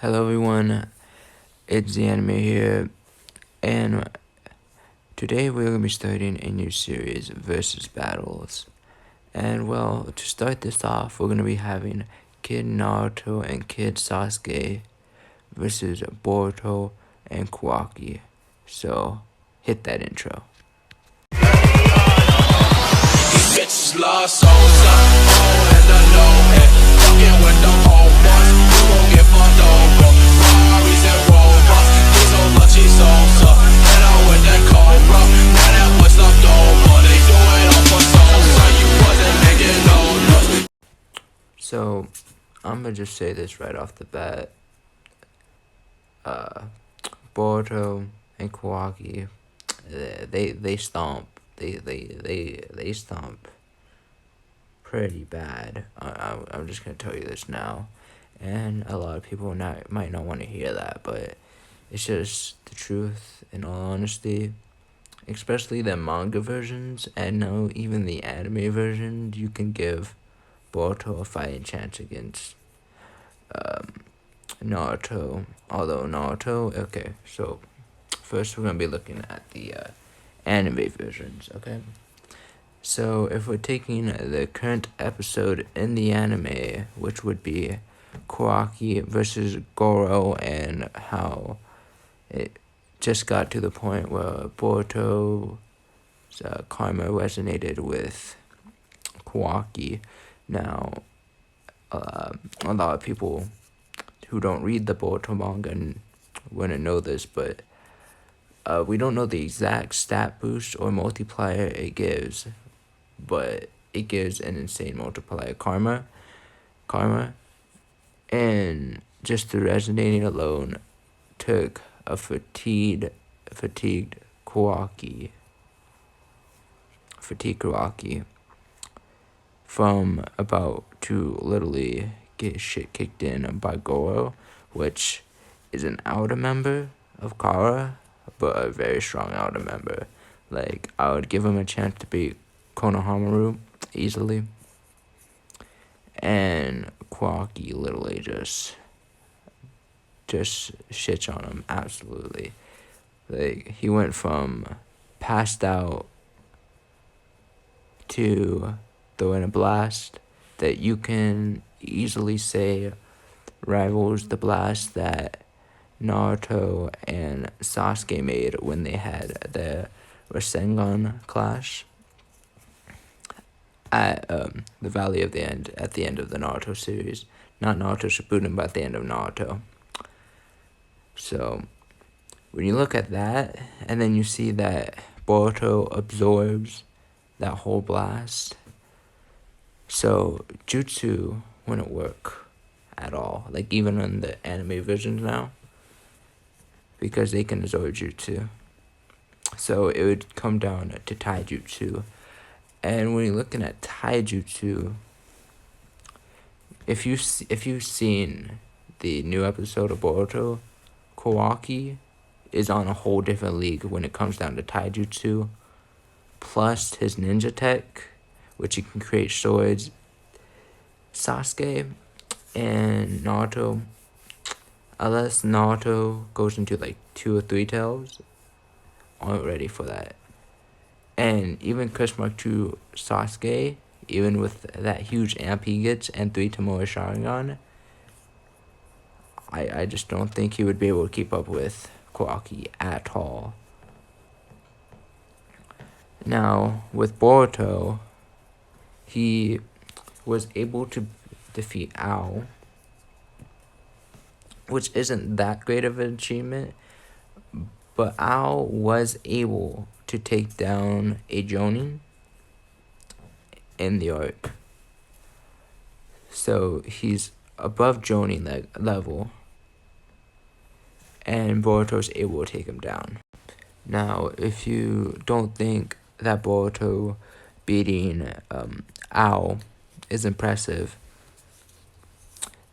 Hello everyone, it's the anime here, and today we're going to be starting a new series, Versus Battles. And well, to start this off, we're going to be having Kid Naruto and Kid Sasuke versus Boruto and Kawaki. So, hit that intro. Bitches love so and the low and fucking with the old ones. You gon' get fucked over. Ferraris and Rovers, these old lunchy salsa. And I'm with that Cobra, now that what's left over. They do it all for salsa. You wasn't making no noise. So, I'm going to just say this right off the bat. Boruto and Kawaki, they stomp. They stomp pretty bad. I'm just gonna tell you this now, and a lot of people might not want to hear that, but it's just the truth. In all honesty, especially the manga versions, and now even the anime version, you can give Boruto a fighting chance against Naruto. Although Naruto, okay, so first we're gonna be looking at the anime versions, okay? So if we're taking the current episode in the anime, which would be Kawaki versus Goro, and how it just got to the point where Boruto's karma resonated with Kawaki. Now, a lot of people who don't read the Boruto manga wouldn't know this, but we don't know the exact stat boost or multiplier it gives, but it gives an insane multiplier karma, and just the resonating alone took a fatigued Kawaki from about to literally get shit kicked in by Goro, which is an outer member of Kara, but a very strong outer member. Like, I would give him a chance to beat Konohamaru easily. And Kawaki literally just shits on him, absolutely. Like, he went from passed out to throwing a blast that you can easily say rivals the blast that Naruto and Sasuke made when they had the Rasengan clash at the Valley of the End, at the end of the Naruto series. Not Naruto Shippuden, but at the end of Naruto. So, when you look at that, and then you see that Boruto absorbs that whole blast, so Jutsu wouldn't work at all. Like, even in the anime versions now, because they can absorb Jutsu. So it would come down to Taijutsu. And when you're looking at Taijutsu, if you've seen the new episode of Boruto, Kawaki is on a whole different league when it comes down to Taijutsu. Plus his ninja tech, which he can create swords. Sasuke and Naruto, unless Naruto goes into like 2 or 3 tails, aren't ready for that. And even Chris Mark 2 Sasuke, even with that huge amp he gets and 3 Tamura Sharingan, I just don't think he would be able to keep up with Kawaki at all. Now, with Boruto, he was able to defeat Ao, which isn't that great of an achievement, but Ao was able to take down a Jonin in the arc. So he's above Jonin level, and Boruto's able to take him down. Now, if you don't think that Boruto beating Ao is impressive,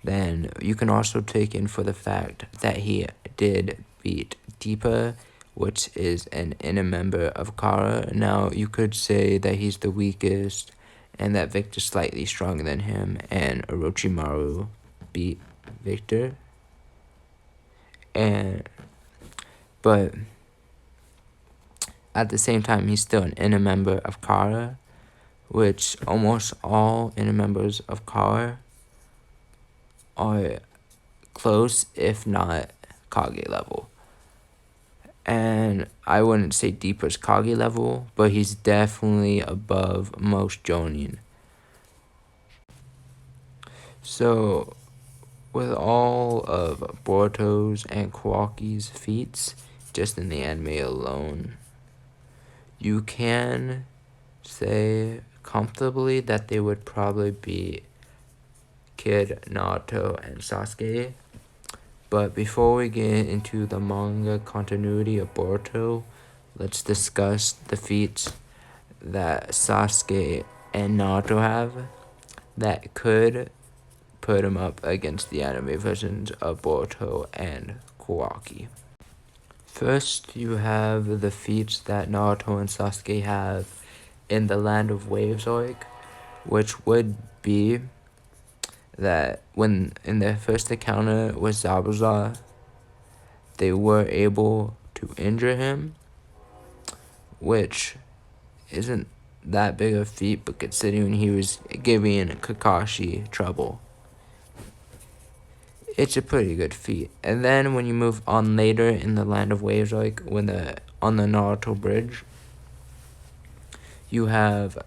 then you can also take in for the fact that he did beat Deepa, which is an inner member of Kara. Now, you could say that he's the weakest, and that Victor's slightly stronger than him, and Orochimaru beat Victor. but at the same time, he's still an inner member of Kara, which almost all inner members of Kara are close, if not Kage level. And I wouldn't say deep as Kage level, but he's definitely above most Jonin. So, with all of Boruto's and Kawaki's feats, just in the anime alone, you can say comfortably that they would probably be Kid, Naruto, and Sasuke. But before we get into the manga continuity of Boruto, let's discuss the feats that Sasuke and Naruto have that could put him up against the anime versions of Boruto and Kawaki. First, you have the feats that Naruto and Sasuke have in the Land of Waves arc, which would be that when in their first encounter with Zabuza, they were able to injure him, which isn't that big a feat, but considering he was giving Kakashi trouble, it's a pretty good feat. And then when you move on later in the Land of Waves, like on the Naruto bridge, you have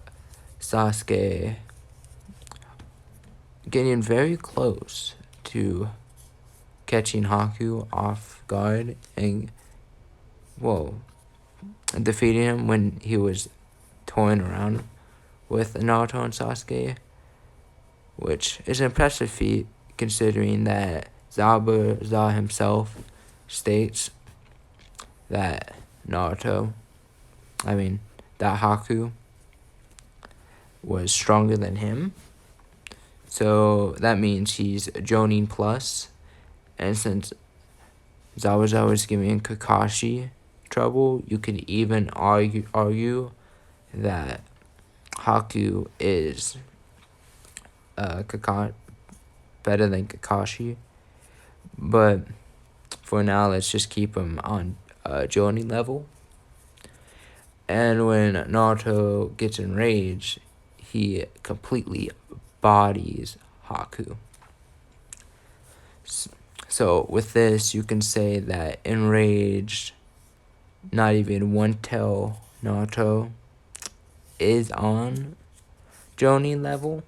Sasuke getting very close to catching Haku off guard and, defeating him when he was toying around with Naruto and Sasuke, which is an impressive feat considering that Zabuza himself states that that Haku was stronger than him. So that means he's Jonin plus. And since Zabuza was giving Kakashi trouble, you could even argue that Haku is better than Kakashi. But for now, let's just keep him on Jonin level. And when Naruto gets enraged, he completely bodies Haku. So with this, you can say that enraged, not even one tail Naruto is on Jonin level,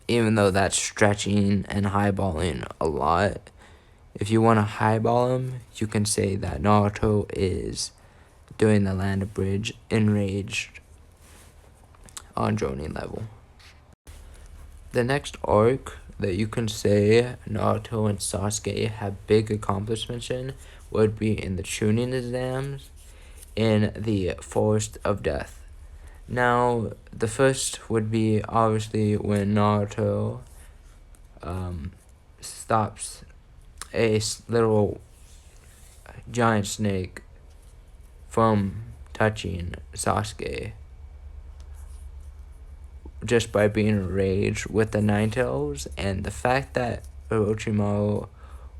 even though that's stretching and highballing a lot. If you want to highball him, you can say that Naruto is doing the Land of Bridge enraged on Jonin level. The next arc that you can say Naruto and Sasuke have big accomplishments in would be in the Chunin exams in the Forest of Death. Now, the first would be obviously when Naruto stops a little giant snake from touching Sasuke just by being enraged with the Ninetales, and the fact that Orochimaru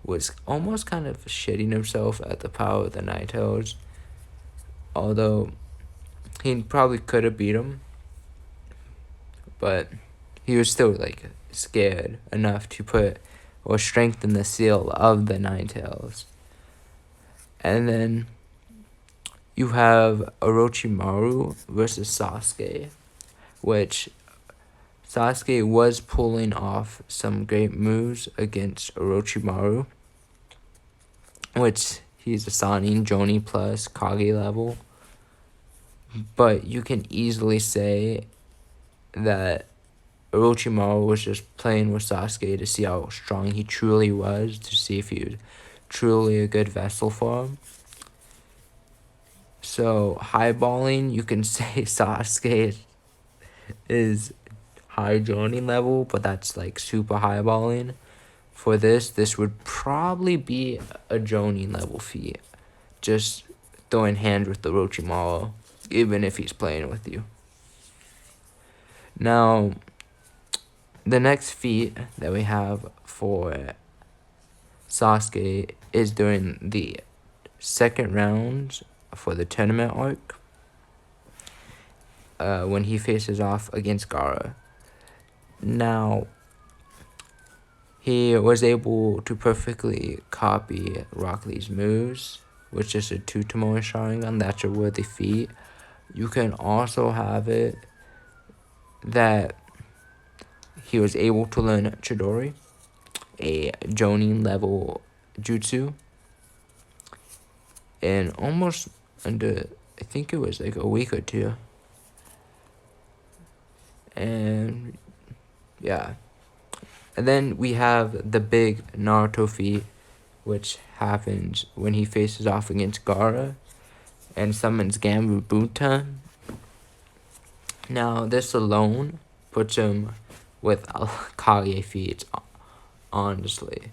was almost kind of shitting himself at the power of the Ninetales, although he probably could have beat him, but he was still scared enough to put or strengthen the seal of the Ninetales. And then you have Orochimaru versus Sasuke, which Sasuke was pulling off some great moves against Orochimaru, which he's assigning Jonin plus Kage level. But you can easily say that Orochimaru was just playing with Sasuke to see how strong he truly was, to see if he was truly a good vessel for him. So, highballing, you can say Sasuke is high Jonin level, but that's super highballing. For this would probably be a Jonin level feat. Just throwing hands with the Orochimaru, even if he's playing with you. Now, the next feat that we have for Sasuke is during the second round for the tournament arc, when he faces off against Gaara. Now, he was able to perfectly copy Rock Lee's moves, which is a 2 Tomoe Sharingan. That's a worthy feat. You can also have it that he was able to learn Chidori, a Jonin level jutsu, in almost under, I think it was like a week or two. And yeah. And then we have the big Naruto feat, which happens when he faces off against Gaara and summons Gambubuta. Now, this alone puts him with Kage feats, honestly.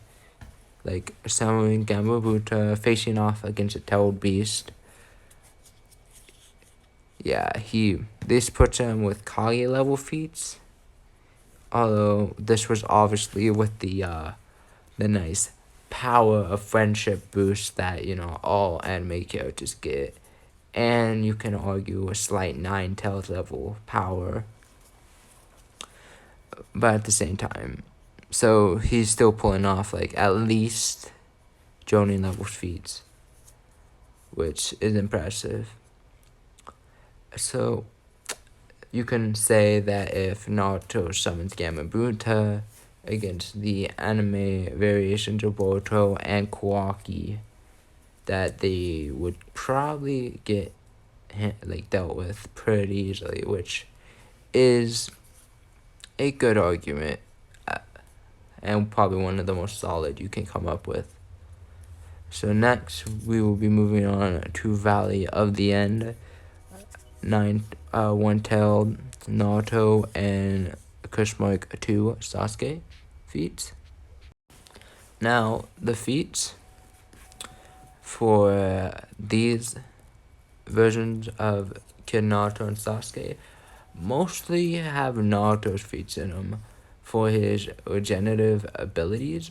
Like, summoning Gambubuta, facing off against a tailed beast. Yeah, this puts him with Kage level feats. Although, this was obviously with the nice power of friendship boost that, all anime characters get. And you can argue a slight Nine Tails level power. But at the same time, so he's still pulling off like at least Jonin level feats, which is impressive. So you can say that if Naruto summons Gambuta against the anime variations of Boruto and Kawaki, that they would probably get dealt with pretty easily, which is a good argument, and probably one of the most solid you can come up with. So next, we will be moving on to Valley of the End, One-Tailed Naruto and Mark 2 Sasuke feats. Now, the feats for these versions of Kid Naruto and Sasuke mostly have Naruto's feats in them for his regenerative abilities.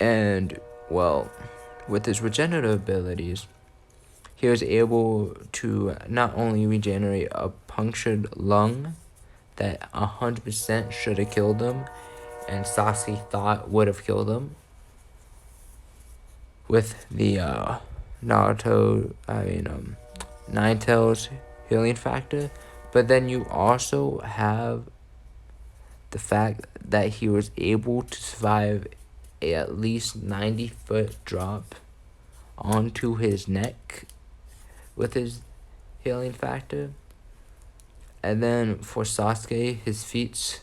And, well, with his regenerative abilities, he was able to not only regenerate a punctured lung that 100% should have killed him, and Sasuke thought would have killed him, with the Nine Tails healing factor. But then you also have the fact that he was able to survive a at least 90-foot drop onto his neck with his healing factor. And then for Sasuke, his feats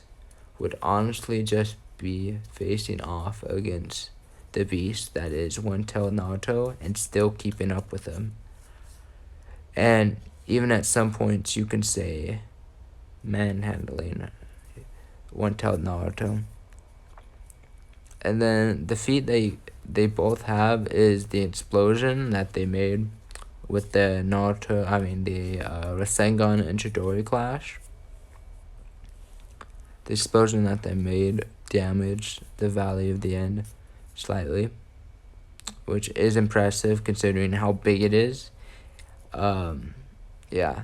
would honestly just be facing off against the beast that is One-Tailed Naruto and still keeping up with him. And even at some points, you can say manhandling One-Tailed Naruto. And then the feat they both have is the explosion that they made with the Rasengan and Chidori clash. The explosion that they made damaged the Valley of the End slightly, which is impressive considering how big it is. Yeah.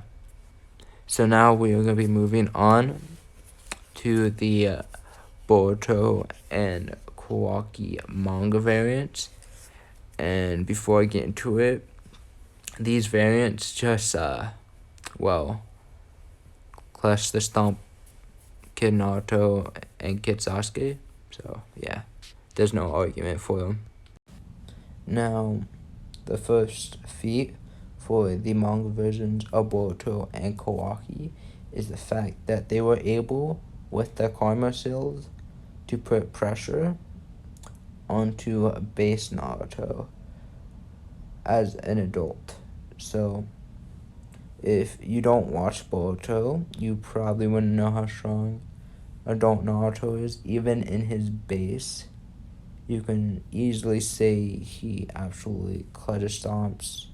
So now we are going to be moving on to the Boruto and Kawaki manga variants. And before I get into it, these variants just, clutch the stomp Kid Naruto and Kid Sasuke. So, yeah, there's no argument for them. Now, the first feat for the manga versions of Boruto and Kawaki is the fact that they were able, with their karma seals, to put pressure onto base Naruto as an adult. So, if you don't watch Boruto, you probably wouldn't know how strong adult Naruto is. Even in his base, you can easily say he absolutely clutch stomps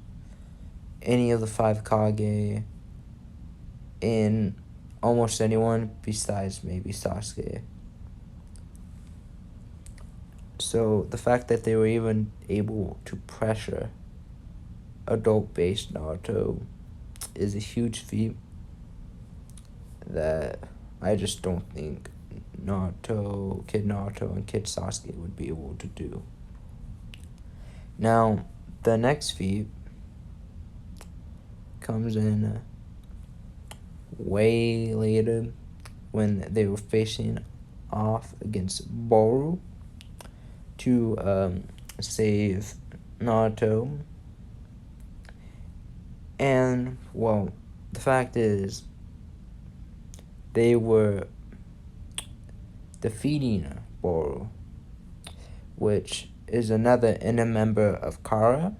any of the 5 Kage in almost anyone besides maybe Sasuke. So the fact that they were even able to pressure adult-based Naruto is a huge feat that I just don't think Kid Naruto, and Kid Sasuke would be able to do. Now, the next feat comes in way later when they were facing off against Boruto to save Naruto. And, well, the fact is, they were defeating Boruto, which is another inner member of Kara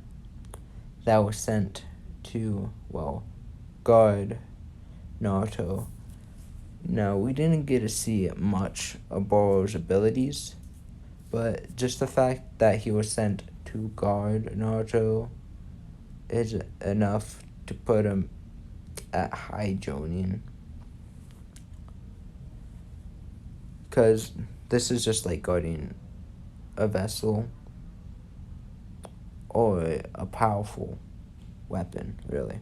that was sent to, well, guard Naruto. Now, we didn't get to see much of Boruto's abilities, but just the fact that he was sent to guard Naruto is enough to put him at high Jonin. Because this is just like guarding a vessel or a powerful weapon, really.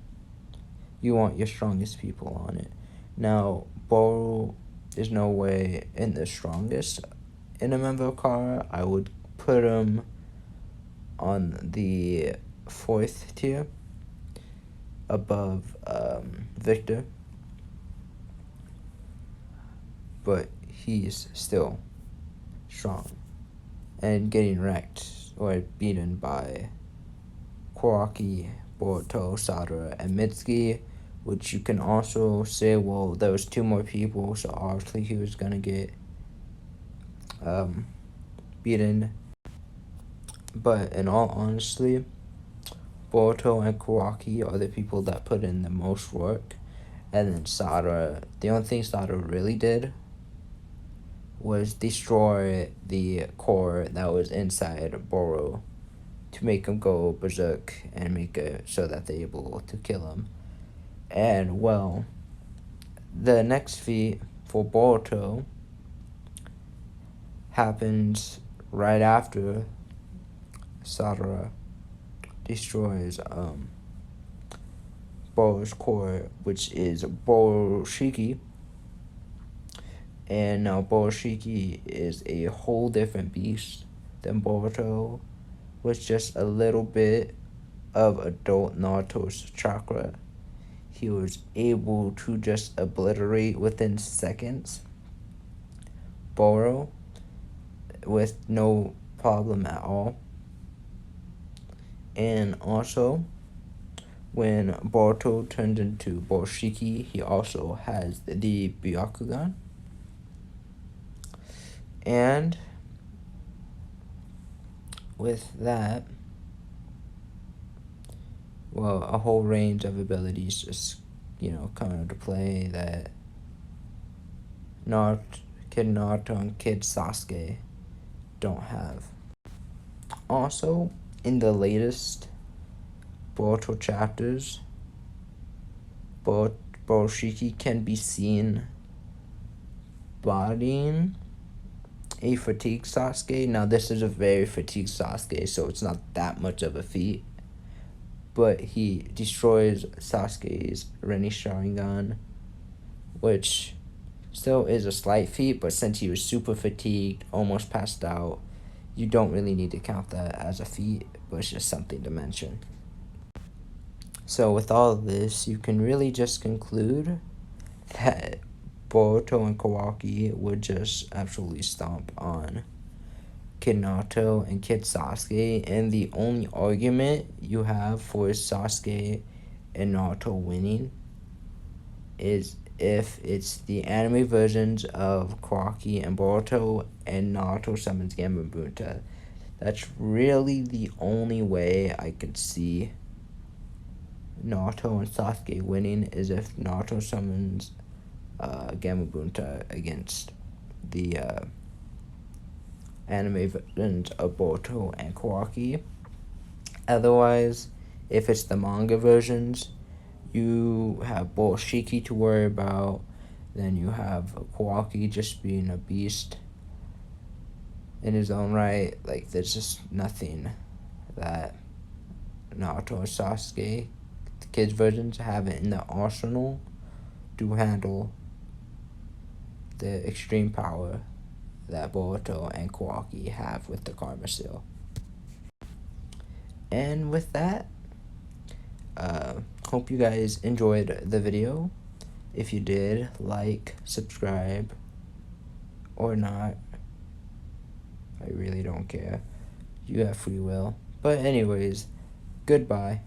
You want your strongest people on it. Now, Boruto is no way in the strongest in a member of Kara. I would put him on the 4th tier above Victor. But he's still strong and getting wrecked or beaten by Kawaki, Boruto, Sadara, and Mitsuki, which you can also say, well, there was 2 more people, so obviously he was gonna get beaten. But in all honesty, Boruto and Kawaki are the people that put in the most work, and then Sadara, the only thing Sadara really did was destroy the core that was inside Boruto to make him go berserk and make it so that they're able to kill him. And, well, the next feat for Boruto happens right after Sadara destroys Boruto's core, which is Boroshiki. And now Boroshiki is a whole different beast than Boruto, with just a little bit of adult Naruto's chakra. He was able to just obliterate within seconds Boruto with no problem at all. And also, when Boruto turned into Boroshiki, he also has the Byakugan. And with that, well, a whole range of abilities just, come into play that Kid Naruto and Kid Sasuke don't have. Also, in the latest Boruto chapters, Boroshiki can be seen bodying a fatigued Sasuke. Now, this is a very fatigued Sasuke, so it's not that much of a feat. But he destroys Sasuke's Rinne Sharingan, which still is a slight feat, but since he was super fatigued, almost passed out, you don't really need to count that as a feat, but it's just something to mention. So with all of this, you can really just conclude that Boruto and Kawaki would just absolutely stomp on Kid Naruto and Kid Sasuke, and the only argument you have for Sasuke and Naruto winning is if it's the anime versions of Kawaki and Boruto and Naruto summons Gamabunta. That's really the only way I could see Naruto and Sasuke winning, is if Naruto summons Gamabunta against the anime versions of Boruto and Kawaki. Otherwise, if it's the manga versions, you have Boroshiki to worry about, then you have Kawaki just being a beast, in his own right. Like, there's just nothing that Naruto or Sasuke, the kids' versions, have in the arsenal to handle the extreme power that Boruto and Kawaki have with the Karma Seal. And with that, hope you guys enjoyed the video. If you did, like, subscribe, or not. I really don't care. You have free will. But anyways, goodbye.